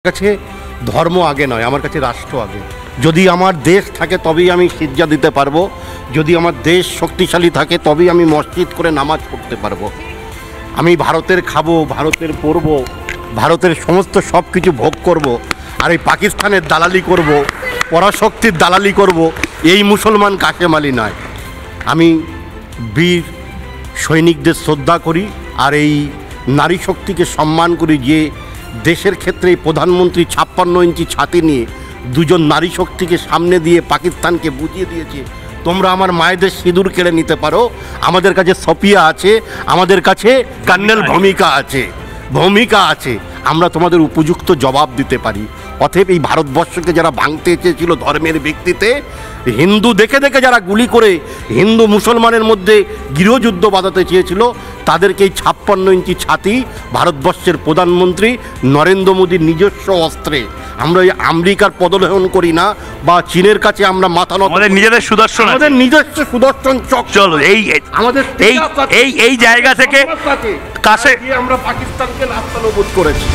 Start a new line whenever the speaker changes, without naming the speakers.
কাছে ধর্ম আগে নয়, আমার কাছে রাষ্ট্র আগে। যদি আমার দেশ থাকে তবেই আমি সিজদা দিতে পারবো, যদি আমার দেশ শক্তিশালী থাকে তবেই আমি মসজিদ করে নামাজ পড়তে পারবো। আমি ভারতের খাবো, ভারতের পরবো, ভারতের সমস্ত সব কিছু ভোগ করব, আর এই পাকিস্তানের দালালি করব, পরাশক্তির দালালি করব, এই মুসলমান কাশেম আলী নয়। আমি বীর সৈনিকদের শ্রদ্ধা করি আর এই নারী শক্তিকে সম্মান করি, যে দেশের ক্ষেত্রে প্রধানমন্ত্রী 56 ইঞ্চি ছাতি নিয়ে দুজন নারী শক্তিকে সামনে দিয়ে পাকিস্তানকে বুঝিয়ে দিয়েছে তোমরা আমার মায়েদের সিঁদুর কেড়ে নিতে পারো। আমাদের কাছে সফিয়া আছে, আমাদের কাছে কর্নেল ভূমিকা আছে, আমরা তোমাদের উপযুক্ত জবাব দিতে পারি। অতএব এই ভারতবর্ষকে যারা ভাঙতে চেয়েছিল ধর্মের ভিত্তিতে, হিন্দু দেখে দেখে যারা গুলি করে হিন্দু মুসলমানের মধ্যে গৃহযুদ্ধ বাঁধাতে চেয়েছিল, তাদেরকে এই 56 ইঞ্চি ছাতি ভারতবর্ষের প্রধানমন্ত্রী নরেন্দ্র মোদীর নিজস্ব অস্ত্রে, আমরা এই আমেরিকার পদলেহন করি না বা চীনের কাছে আমরা মাথা নত,
আমাদের নিজেদের সুদর্শন,
আমাদের নিজস্ব সুদর্শন চক।
চলো
আমাদের
এই জায়গা থেকে কাছে
আমরা পাকিস্তানকে নাস্তানাবুদ করেছি।